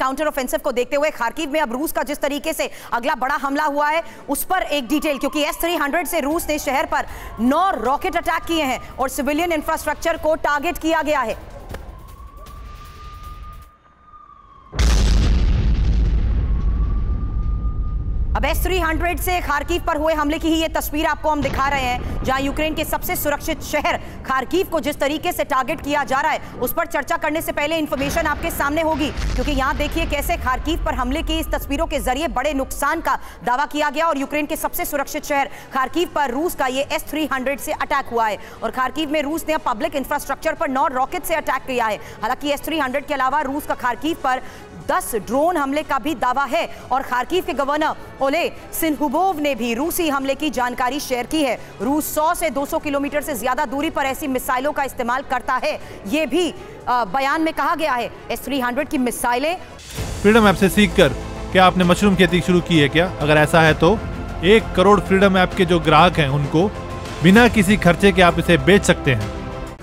Counter offensive को देखते हुए खार्किव में अब रूस का जिस तरीके से अगला बड़ा हमला हुआ है उस पर एक डिटेल, क्योंकि S-300 से रूस ने शहर पर 9 रॉकेट अटैक किए हैं और सिविलियन इंफ्रास्ट्रक्चर को टारगेट किया गया है। अब S-300 से खार्किव पर हुए हमले की ही ये तस्वीर आपको हम दिखा रहे हैं, जहां यूक्रेन के सबसे सुरक्षित शहर खार्किव को जिस तरीके से टारगेट किया जा रहा है उस पर चर्चा करने से पहले इंफॉर्मेशन आपके सामने होगी, क्योंकि यहां देखिए कैसे खार्किव पर हमले की इस तस्वीरों के जरिए बड़े नुकसान का दावा किया गया और यूक्रेन के सबसे सुरक्षित शहर खार्किव पर रूस का ये S-300 से अटैक हुआ है और खार्किव में रूस ने पब्लिक इंफ्रास्ट्रक्चर पर 9 रॉकेट से अटैक किया है। हालांकि S-300 के अलावा रूस का खार्किव पर 10 ड्रोन हमले का भी दावा है और खार्किव के गवर्नर ओले सिन्हुबोव ने भी रूसी हमले की जानकारी शेयर की है। रूस 100 से 200 किलोमीटर से ज्यादा दूरी पर ऐसी मिसाइलों का इस्तेमाल करता है, ये भी बयान में कहा गया है। S-300 की मिसाइलें फ्रीडम ऐप से सीखकर क्या आपने मशरूम खेती शुरू की है क्या? अगर ऐसा है तो 1 करोड़ फ्रीडम ऐप के जो ग्राहक हैं उनको बिना किसी खर्चे के आप इसे बेच सकते हैं।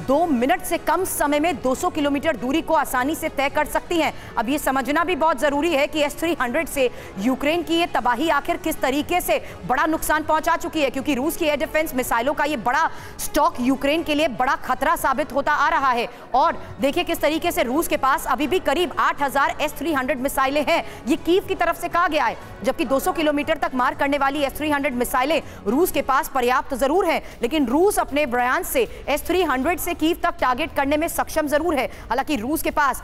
2 मिनट से कम समय में 200 किलोमीटर दूरी को आसानी से तय कर सकती हैं। अब ये समझना भी बहुत जरूरी है कि S-300 से यूक्रेन की ये तबाही आखिर किस तरीके से बड़ा नुकसान पहुंचा चुकी है, क्योंकि रूस की एयर डिफेंस मिसाइलों का ये बड़ा स्टॉक यूक्रेन के लिए बड़ा खतरा साबित होता आ रहा है। और देखिए किस तरीके से रूस के पास अभी भी करीब 8000 S-300 मिसाइलें हैं, ये कीव की तरफ से कहा गया है, जबकि 200 किलोमीटर तक मार करने वाली S-300 मिसाइलें रूस के पास पर्याप्त जरूर है, लेकिन रूस अपने बयान से S-300 से कीव तक टारगेट करने में सक्षम जरूर है। हालांकि रूस के पास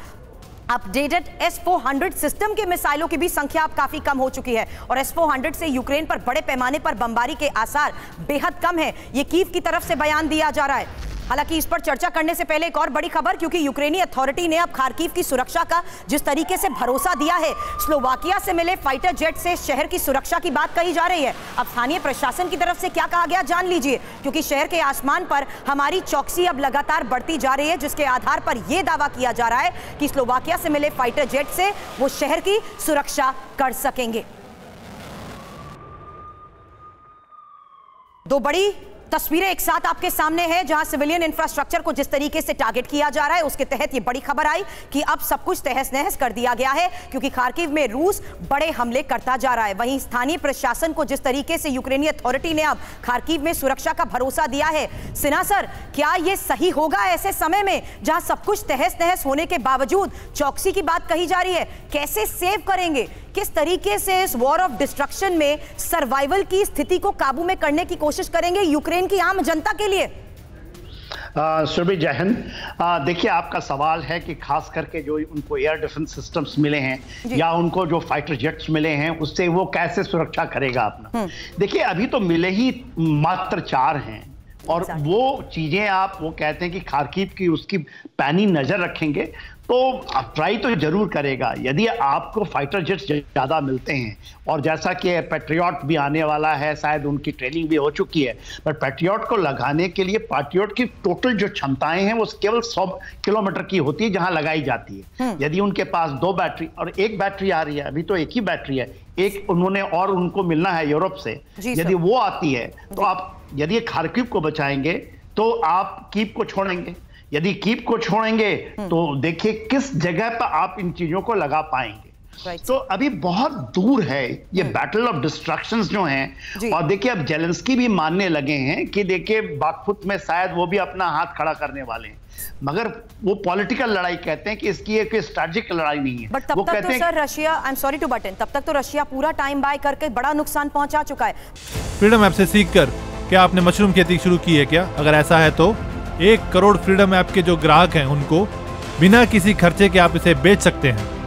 अपडेटेड S-400 सिस्टम के मिसाइलों की भी संख्या अब काफी कम हो चुकी है और S-400 से यूक्रेन पर बड़े पैमाने पर बमबारी के आसार बेहद कम है, ये कीव की तरफ से बयान दिया जा रहा है। हालांकि इस पर चर्चा करने से पहले एक और बड़ी खबर, क्योंकि यूक्रेनी अथॉरिटी ने अब खार्किव की सुरक्षा का जिस तरीके से भरोसा दिया है, स्लोवाकिया से मिले फाइटर जेट से शहर की सुरक्षा की बात कही जा रही है। अब स्थानीय प्रशासन की तरफ से क्या कहा गया जान लीजिए, क्योंकि शहर के आसमान पर हमारी चौकसी अब लगातार बढ़ती जा रही है, जिसके आधार पर यह दावा किया जा रहा है कि स्लोवाकिया से मिले फाइटर जेट से वो शहर की सुरक्षा कर सकेंगे। 2 बड़ी तस्वीरें एक साथ आपके सामने हैं, जहां सिविलियन इंफ्रास्ट्रक्चर को जिस तरीके से टारगेट किया जा रहा है उसके तहत ये बड़ी खबर आई कि अब सब कुछ तहस नहस कर दिया गया है, क्योंकि खार्किव में रूस बड़े हमले करता जा रहा है। वहीं स्थानीय प्रशासन को जिस तरीके से यूक्रेनी अथॉरिटी ने अब खार्किव में सुरक्षा का भरोसा दिया है, सिन्हा सर, क्या यह सही होगा ऐसे समय में जहां सब कुछ तहस नहस होने के बावजूद चौकसी की बात कही जा रही है? कैसे सेव करेंगे, किस तरीके से इस वॉर ऑफ डिस्ट्रक्शन में सर्वाइवल की स्थिति को काबू में करने की कोशिश करेंगे यूक्रेन की आम जनता के लिए? सुरभि, जय हिंद। देखिए, आपका सवाल है कि खास करके जो उनको एयर डिफेंस सिस्टम्स मिले हैं या उनको जो फाइटर जेट्स मिले हैं उससे वो कैसे सुरक्षा करेगा अपना। देखिए, अभी तो मिले ही मात्र 4 हैं और वो चीजें आप वो कहते हैं कि खार्किव की उसकी पैनी नजर रखेंगे तो ट्राई तो जरूर करेगा। यदि आपको फाइटर जेट्स ज़्यादा मिलते हैं और जैसा कि पैट्रियट भी आने वाला है, शायद उनकी ट्रेनिंग भी हो चुकी है, पर पैट्रियट को लगाने के लिए पैट्रियट की टोटल जो क्षमताएं हैं वो केवल 100 किलोमीटर की होती है जहां लगाई जाती है। यदि उनके पास 2 बैटरी और 1 बैटरी आ रही है, अभी तो एक ही बैटरी है, एक उन्होंने और उनको मिलना है यूरोप से, यदि वो आती है तो आप यदि खार्किव को बचाएंगे तो आप कीव को छोड़ेंगे। यदि कीव को छोड़ेंगे तो देखिए किस जगह पर आप इन चीजों को लगा पाएंगे। तो अभी बहुत दूर है ये बैटल ऑफ डिस्ट्रक्शंस जो हैं। और देखिए अब जेलेंस्की भी मानने लगे हैं कि देखिए बागपुत में शायद वो भी अपना हाथ खड़ा करने वाले हैं, मगर वो पॉलिटिकल लड़ाई कहते हैं कि इसकी एक स्ट्रैटेजिक लड़ाई नहीं है। बट तब तक तो sir Russia, I am sorry to but in, तब तक तो रशिया पूरा टाइम बाय करके बड़ा नुकसान पहुंचा चुका है। फ्रीडम ऐप से सीखकर क्या आपने मशरूम खेती शुरू की है क्या? अगर ऐसा है तो 1 करोड़ फ्रीडम ऐप के जो ग्राहक हैं उनको बिना किसी खर्चे के आप इसे बेच सकते हैं।